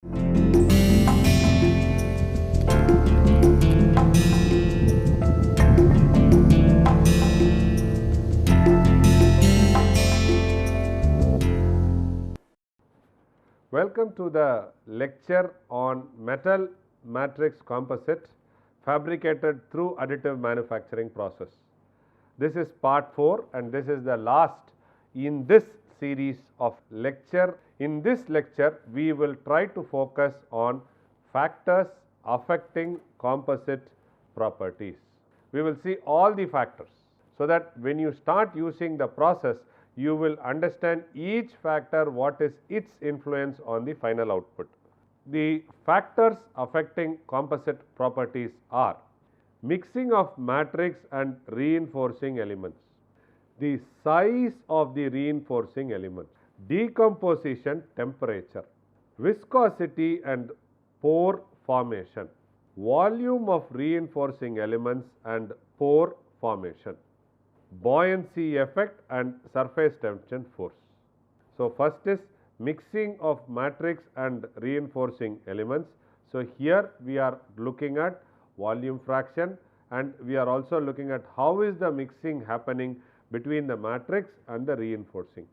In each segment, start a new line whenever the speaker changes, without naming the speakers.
Welcome to the lecture on metal matrix composite fabricated through additive manufacturing process. This is part 4 and this is the last in this series of lecture. In this lecture, we will try to focus on factors affecting composite properties. We will see all the factors so that when you start using the process, you will understand each factor, what is its influence on the final output. The factors affecting composite properties are mixing of matrix and reinforcing elements, the size of the reinforcing elements, decomposition temperature, viscosity and pore formation, volume of reinforcing elements and pore formation, buoyancy effect and surface tension force. So, first is mixing of matrix and reinforcing elements. So, here we are looking at volume fraction and we are also looking at how is the mixing happening between the matrix and the reinforcing.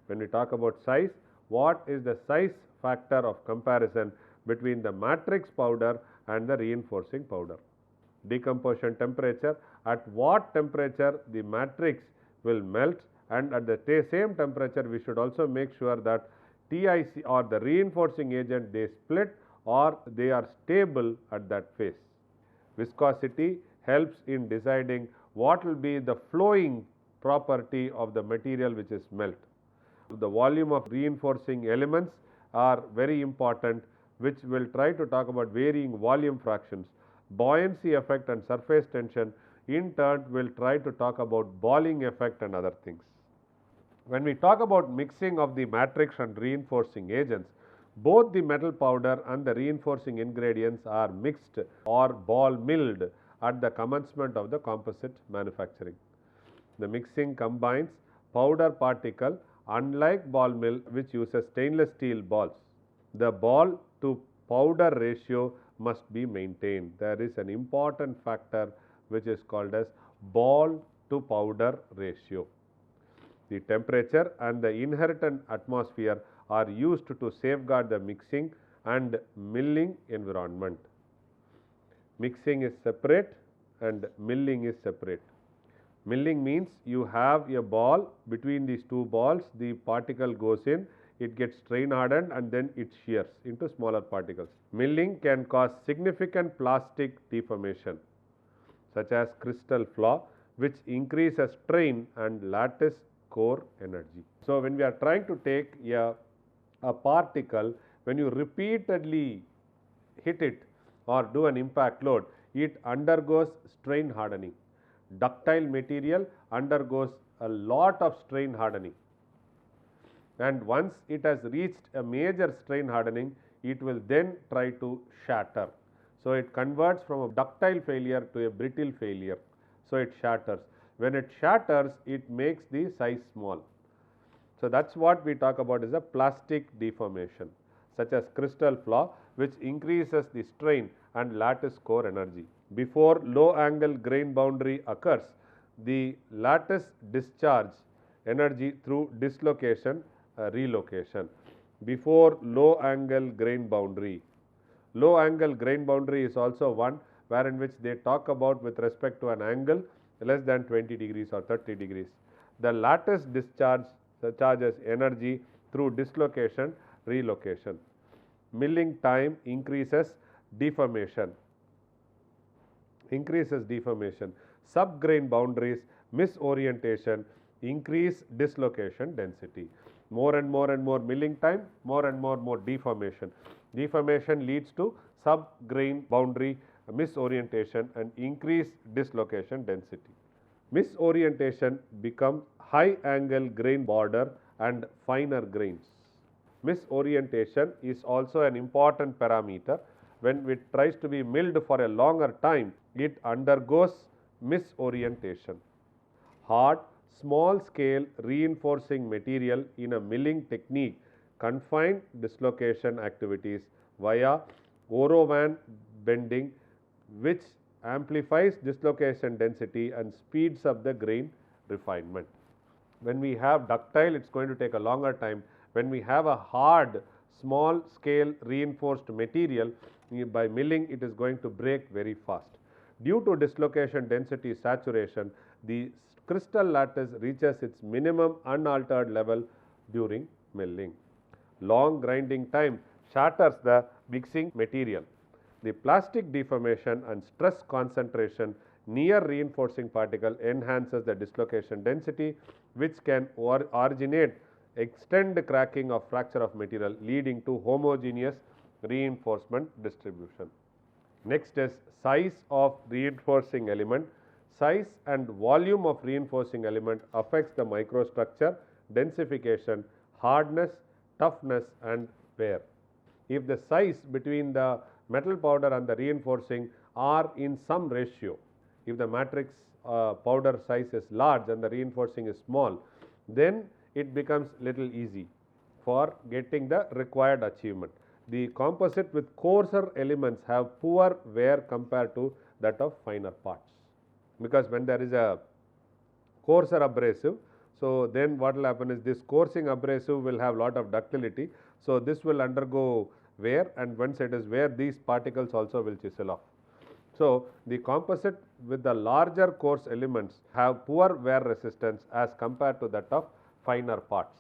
When we talk about size, what is the size factor of comparison between the matrix powder and the reinforcing powder? Decomposition temperature, at what temperature the matrix will melt, and at the same temperature we should also make sure that TIC or the reinforcing agent they split or they are stable at that phase. Viscosity helps in deciding what will be the flowing property of the material which is melt. The volume of reinforcing elements are very important, which will try to talk about varying volume fractions. Buoyancy effect and surface tension in turn will try to talk about balling effect and other things. When we talk about mixing of the matrix and reinforcing agents, both the metal powder and the reinforcing ingredients are mixed or ball milled at the commencement of the composite manufacturing. The mixing combines powder particle, unlike ball mill which uses stainless steel balls. The ball to powder ratio must be maintained. There is an important factor which is called as ball to powder ratio. The temperature and the inherent atmosphere are used to safeguard the mixing and milling environment. Mixing is separate and milling is separate. Milling means you have a ball, between these two balls the particle goes in, it gets strain hardened and then it shears into smaller particles. Milling can cause significant plastic deformation such as crystal flaw, which increases strain and lattice core energy. So, when we are trying to take a particle, when you repeatedly hit it or do an impact load, it undergoes strain hardening. Ductile material undergoes a lot of strain hardening, and once it has reached a major strain hardening, it will then try to shatter. So, it converts from a ductile failure to a brittle failure. So, it shatters. When it shatters, it makes the size small. So, that is what we talk about is a plastic deformation such as crystal flaw, which increases the strain and lattice core energy. Before low angle grain boundary occurs, the lattice discharge energy through dislocation, relocation. Before low angle grain boundary. Low angle grain boundary is also one wherein which they talk about with respect to an angle less than 20 degrees or 30 degrees. The lattice discharges energy through dislocation, relocation. Milling time increases deformation. Subgrain boundaries, misorientation, increase dislocation density. More and more milling time, more and more deformation. Deformation leads to subgrain boundary misorientation and increased dislocation density. Misorientation becomes high angle grain border and finer grains. Misorientation is also an important parameter. When it tries to be milled for a longer time, it undergoes misorientation. Hard, small scale reinforcing material in a milling technique confined dislocation activities via Orovan bending, which amplifies dislocation density and speeds up the grain refinement. When we have ductile, it is going to take a longer time. When we have a hard, small scale reinforced material, by milling it is going to break very fast. Due to dislocation density saturation, the crystal lattice reaches its minimum unaltered level during milling. Long grinding time shatters the mixing material. The plastic deformation and stress concentration near reinforcing particle enhances the dislocation density, which can originate extend cracking of fracture of material, leading to homogeneous reinforcement distribution. Next is size of reinforcing element. Size and volume of reinforcing element affects the microstructure, densification, hardness, toughness and wear. If the size between the metal powder and the reinforcing are in some ratio, if the matrix powder size is large and the reinforcing is small, then it becomes little easy for getting the required achievement. The composite with coarser elements have poor wear compared to that of finer parts, because when there is a coarser abrasive, so then what will happen is this coursing abrasive will have lot of ductility. So, this will undergo wear, and once it is wear, these particles also will chisel off. So, the composite with the larger coarse elements have poor wear resistance as compared to that of finer parts.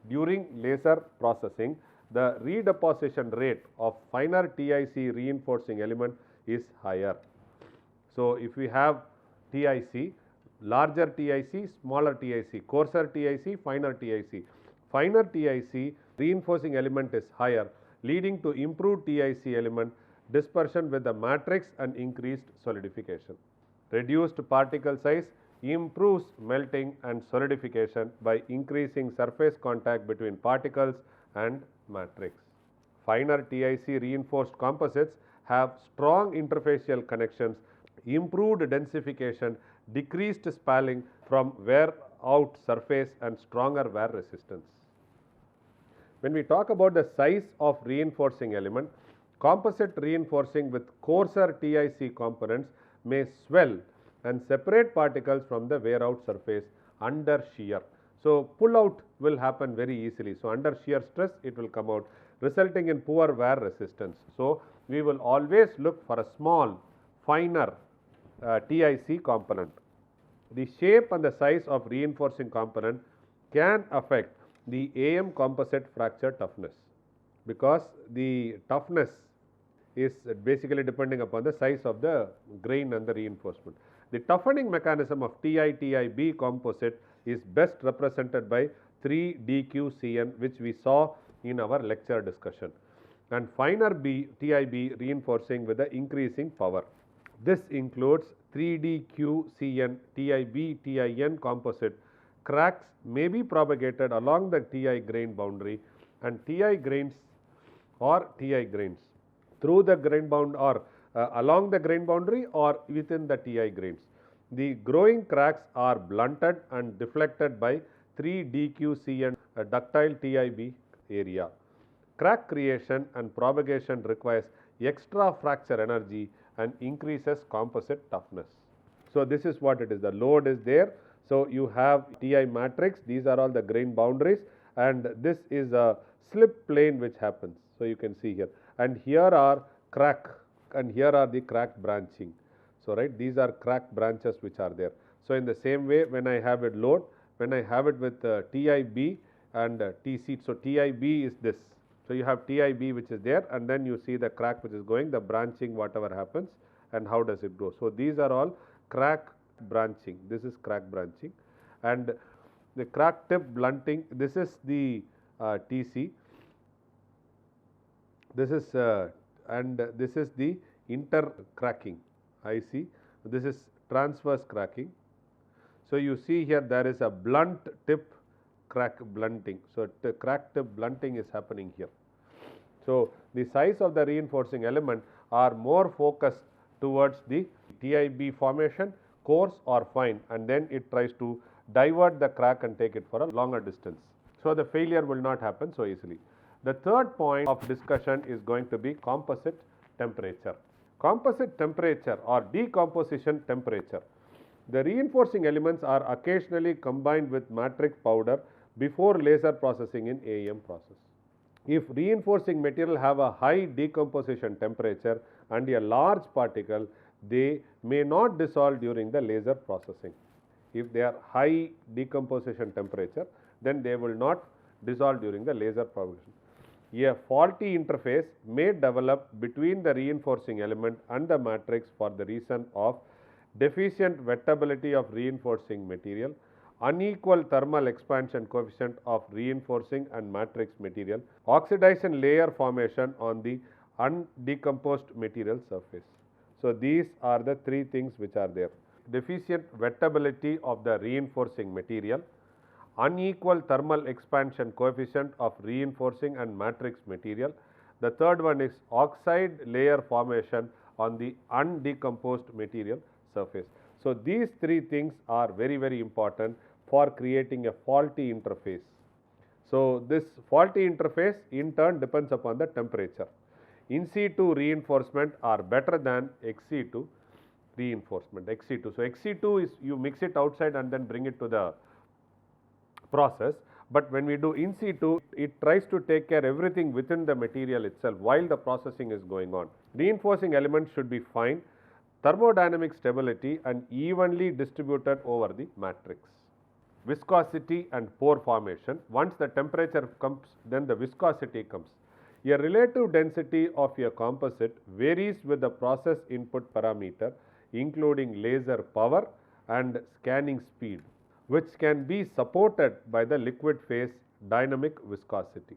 During laser processing, the redeposition rate of finer TIC reinforcing element is higher. So, if we have TIC, larger TIC, smaller TIC, coarser TIC, finer TIC. Finer TIC reinforcing element is higher, leading to improved TIC element dispersion with the matrix and increased solidification. Reduced particle size improves melting and solidification by increasing surface contact between particles and matrix. Finer TIC reinforced composites have strong interfacial connections, improved densification, decreased spalling from wear out surface and stronger wear resistance. When we talk about the size of reinforcing element, composite reinforcing with coarser TIC components may swell and separate particles from the wear out surface under shear. So, pull out will happen very easily. So, under shear stress it will come out, resulting in poor wear resistance. So, we will always look for a small finer TIC component. The shape and the size of reinforcing component can affect the AM composite fracture toughness, because the toughness is basically depending upon the size of the grain and the reinforcement. The toughening mechanism of TI-TIB composite is best represented by 3DQCN, which we saw in our lecture discussion, and finer TIB reinforcing with the increasing power. This includes 3DQCN TIB TIN composite. Cracks may be propagated along the TI grain boundary and TI grains or TI grains through the grain bound or along the grain boundary or within the TI grains. The growing cracks are blunted and deflected by 3DQCN ductile TIB area. Crack creation and propagation requires extra fracture energy and increases composite toughness. So, this is what it is, the load is there. So, you have TI matrix, these are all the grain boundaries, and this is a slip plane which happens. So, you can see here, and here are crack and here are the crack branching. So, right, these are crack branches which are there. So, in the same way, when I have it load, when I have it with TIB and TC, so TIB is this. So, you have TIB which is there, and then you see the crack which is going, the branching whatever happens and how does it go. So, these are all crack branching, this is crack branching, and the crack tip blunting, this is the TC, this is and this is the inter cracking IC, this is transverse cracking. So, you see here there is a blunt tip crack blunting. So, the crack tip blunting is happening here. So, the size of the reinforcing element are more focused towards the TIB formation, coarse or fine, and then it tries to divert the crack and take it for a longer distance. So, the failure will not happen so easily. The third point of discussion is going to be composite temperature. Composite temperature or decomposition temperature. The reinforcing elements are occasionally combined with matrix powder before laser processing in AEM process. If reinforcing material have a high decomposition temperature and a large particle, they may not dissolve during the laser processing. If they are high decomposition temperature, then they will not dissolve during the laser processing. A faulty interface may develop between the reinforcing element and the matrix for the reason of deficient wettability of reinforcing material, unequal thermal expansion coefficient of reinforcing and matrix material, oxidation layer formation on the undecomposed material surface. So, these are the three things which are there: deficient wettability of the reinforcing material, unequal thermal expansion coefficient of reinforcing and matrix material. The third one is oxide layer formation on the undecomposed material surface. So, these three things are very important for creating a faulty interface. So, this faulty interface in turn depends upon the temperature. In situ reinforcement are better than ex situ reinforcement. Ex situ. So, ex situ is you mix it outside and then bring it to the process, but when we do in situ, it tries to take care everything within the material itself while the processing is going on. Reinforcing elements should be fine, thermodynamic stability and evenly distributed over the matrix. Viscosity and pore formation. Once the temperature comes, then the viscosity comes. A relative density of a composite varies with the process input parameter, including laser power and scanning speed, which can be supported by the liquid phase dynamic viscosity.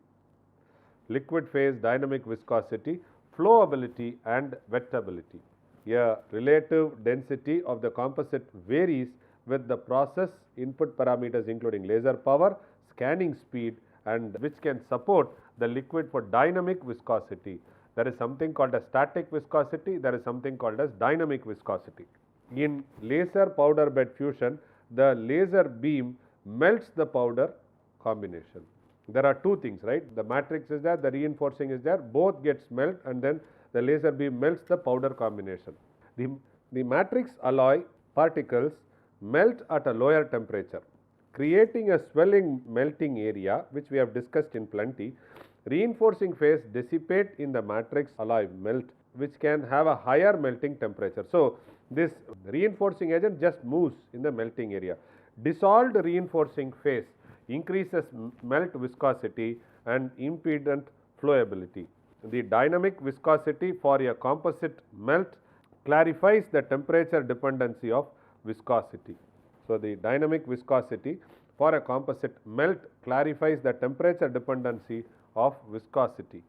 Liquid phase dynamic viscosity, flowability and wettability. A relative density of the composite varies with the process input parameters including laser power, scanning speed and which can support the liquid for dynamic viscosity. There is something called as static viscosity, there is something called as dynamic viscosity. In laser powder bed fusion, the laser beam melts the powder combination. There are two things, right? The matrix is there, the reinforcing is there, both gets melt and then the laser beam melts the powder combination. The matrix alloy particles melt at a lower temperature, creating a swelling melting area which we have discussed in plenty. Reinforcing phase dissipate in the matrix alloy melt which can have a higher melting temperature. So, this reinforcing agent just moves in the melting area. Dissolved reinforcing phase increases melt viscosity and impedant flowability. The dynamic viscosity for a composite melt clarifies the temperature dependency of viscosity. So, the dynamic viscosity for a composite melt clarifies the temperature dependency of viscosity.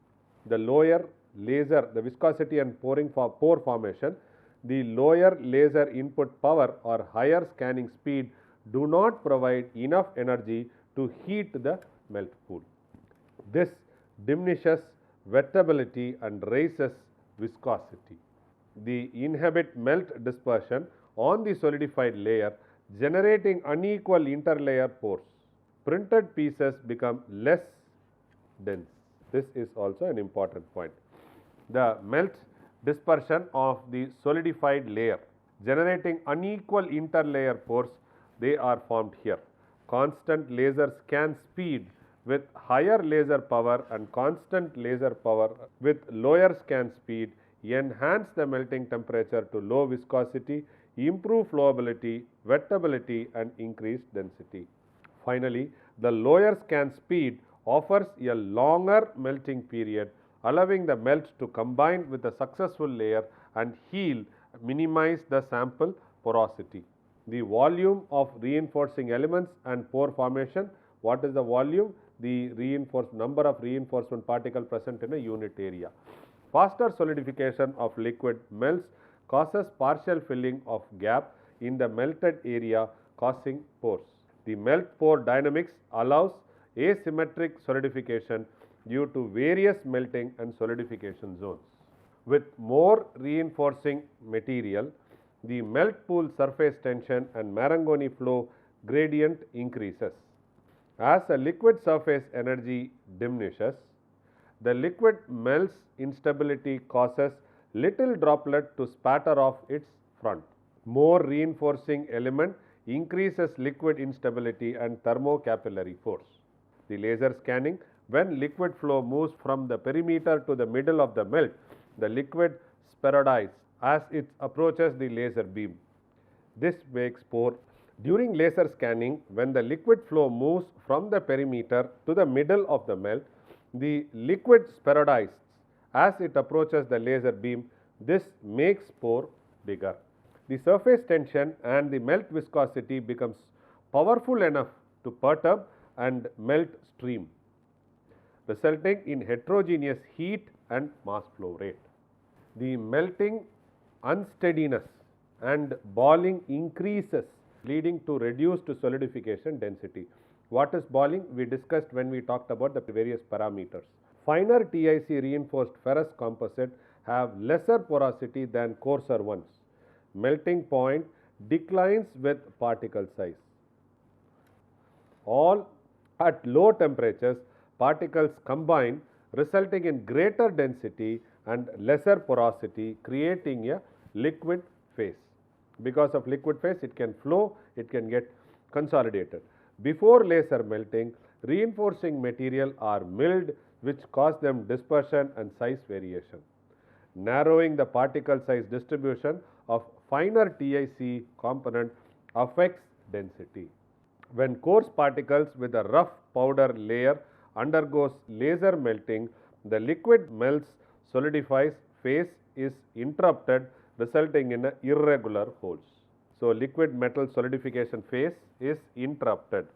The lower laser, the viscosity and pore formation, the lower laser input power or higher scanning speed do not provide enough energy to heat the melt pool. This diminishes wettability and raises viscosity. They inhibit melt dispersion on the solidified layer, generating unequal interlayer pores. Printed pieces become less dense. This is also an important point. The melt dispersion of the solidified layer, generating unequal interlayer pores, they are formed here. Constant laser scan speed with higher laser power and constant laser power with lower scan speed enhance the melting temperature to low viscosity, improve flowability, wettability and increase density. Finally, the lower scan speed offers a longer melting period, allowing the melt to combine with the successful layer and heal, minimize the sample porosity. The volume of reinforcing elements and pore formation. What is the volume? The number of reinforcement particles present in a unit area. Faster solidification of liquid melts causes partial filling of gap in the melted area, causing pores. The melt pore dynamics allows asymmetric solidification due to various melting and solidification zones. With more reinforcing material, the melt pool surface tension and Marangoni flow gradient increases. As a liquid surface energy diminishes, The liquid melts, instability causes little droplet to spatter off its front. More reinforcing element increases liquid instability and thermocapillary force. The laser scanning, when liquid flow moves from the perimeter to the middle of the melt, the liquid spheroids as it approaches the laser beam. This makes pore. During laser scanning, when the liquid flow moves from the perimeter to the middle of the melt, the liquid spheroids as it approaches the laser beam. This makes pore bigger. The surface tension and the melt viscosity becomes powerful enough to perturb and melt stream, resulting in heterogeneous heat and mass flow rate. The melting unsteadiness and balling increases, leading to reduced solidification density. What is balling? We discussed when we talked about the various parameters. Finer TIC reinforced ferrous composite have lesser porosity than coarser ones. Melting point declines with particle size. All at low temperatures, particles combine, resulting in greater density and lesser porosity, creating a liquid phase. Because of liquid phase, it can flow, it can get consolidated. Before laser melting, reinforcing material are milled, which cause them dispersion and size variation. Narrowing the particle size distribution of finer TIC component affects density. When coarse particles with a rough powder layer undergoes laser melting, the liquid melts, solidifies, phase is interrupted, resulting in irregular holes. So, liquid metal solidification phase is interrupted.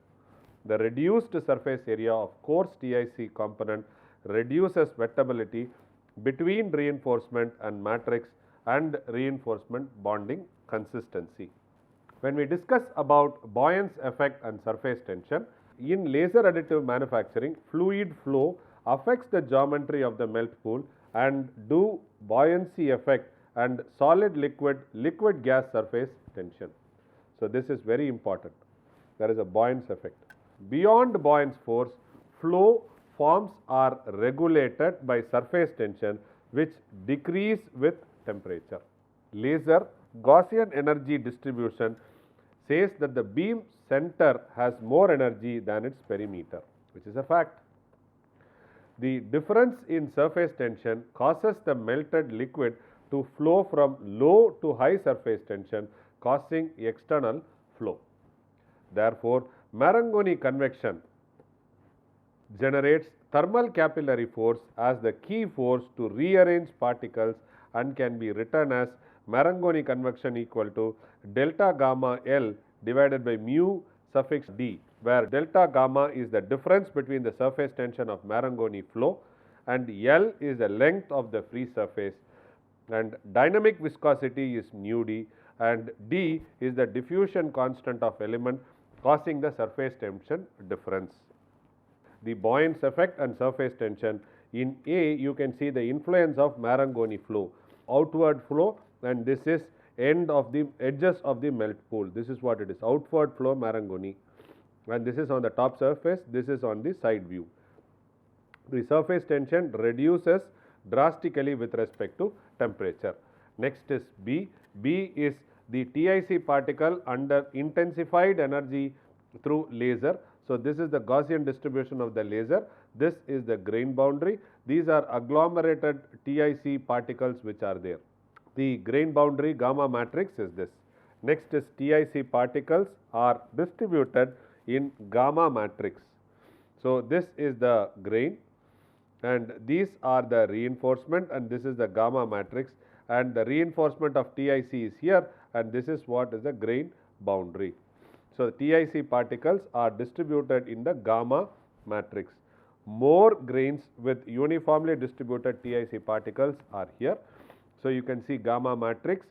The reduced surface area of coarse TIC component reduces wettability between reinforcement and matrix and reinforcement bonding consistency. When we discuss about buoyancy effect and surface tension, in laser additive manufacturing, fluid flow affects the geometry of the melt pool and do buoyancy effect and solid liquid gas surface tension. So, this is very important. There is a buoyancy effect. Beyond buoyancy force, flow forms are regulated by surface tension, which decrease with temperature. Laser Gaussian energy distribution says that the beam center has more energy than its perimeter, which is a fact. The difference in surface tension causes the melted liquid to flow from low to high surface tension, causing external flow. Therefore, Marangoni convection generates thermal capillary force as the key force to rearrange particles and can be written as Marangoni convection equal to delta gamma L divided by mu suffix D, where delta gamma is the difference between the surface tension of Marangoni flow and L is the length of the free surface, and dynamic viscosity is nu D and D is the diffusion constant of element causing the surface tension difference. The buoyancy effect and surface tension. In A, you can see the influence of Marangoni flow, outward flow, and this is end of the edges of the melt pool. This is what it is, outward flow Marangoni, and this is on the top surface, this is on the side view. The surface tension reduces drastically with respect to temperature. Next is B. B is the TIC particle under intensified energy through laser. So, this is the Gaussian distribution of the laser. This is the grain boundary. These are agglomerated TIC particles which are there. The grain boundary gamma matrix is this. Next is TIC particles are distributed in gamma matrix. So, this is the grain and these are the reinforcement and this is the gamma matrix, and the reinforcement of TIC is here and this is what is the grain boundary. So, TIC particles are distributed in the gamma matrix. More grains with uniformly distributed TIC particles are here. So, you can see gamma matrix,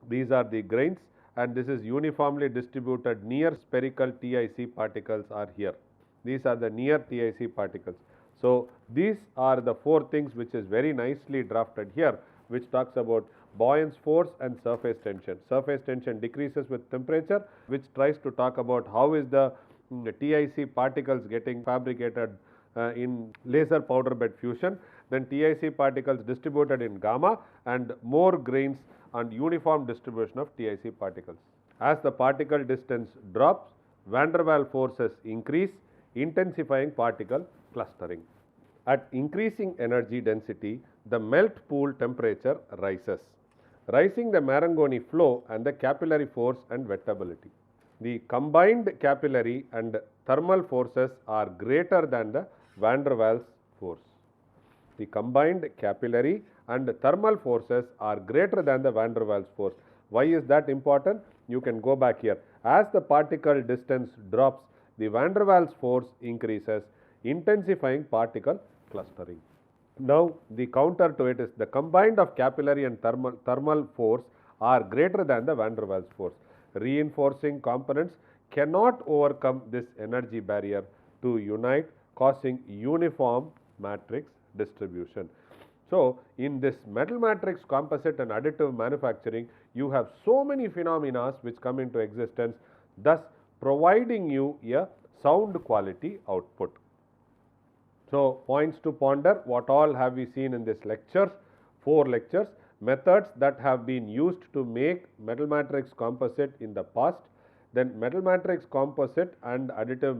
these are the grains and this is uniformly distributed near spherical TIC particles are here. These are the near TIC particles. So, these are the four things which is very nicely drafted here, which talks about buoyancy force and surface tension. Surface tension decreases with temperature, which tries to talk about how is the TIC particles getting fabricated in laser powder bed fusion. then TIC particles distributed in gamma, and more grains and uniform distribution of TIC particles. As the particle distance drops, van der Waals forces increase, intensifying particle clustering. At increasing energy density, the melt pool temperature rises, rising the Marangoni flow and the capillary force and wettability. The combined capillary and thermal forces are greater than the van der Waals force. The combined capillary and thermal forces are greater than the van der Waals force. Why is that important? You can go back here. As the particle distance drops, the van der Waals force increases, intensifying particle clustering. Now, the counter to it is the combined of capillary and thermal force are greater than the van der Waals force. Reinforcing components cannot overcome this energy barrier to unite, causing uniform matrix distribution. So, in this metal matrix composite and additive manufacturing, you have so many phenomena which come into existence, thus providing you a sound quality output. So, points to ponder, what all have we seen in this lecture? 4 lectures. Methods that have been used to make metal matrix composite in the past, then metal matrix composite and additive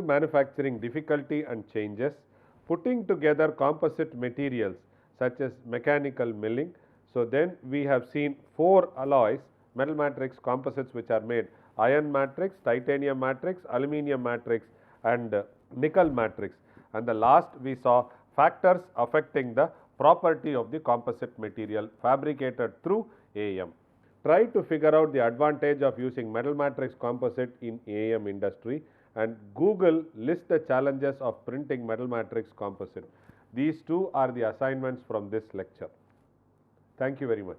manufacturing difficulty and changes, putting together composite materials such as mechanical milling. So, then we have seen 4 alloys, metal matrix composites which are made: iron matrix, titanium matrix, aluminum matrix and nickel matrix. And the last we saw factors affecting the property of the composite material fabricated through AM. Try to figure out the advantage of using metal matrix composite in AM industry, and Google list the challenges of printing metal matrix composite. These 2 are the assignments from this lecture. Thank you very much.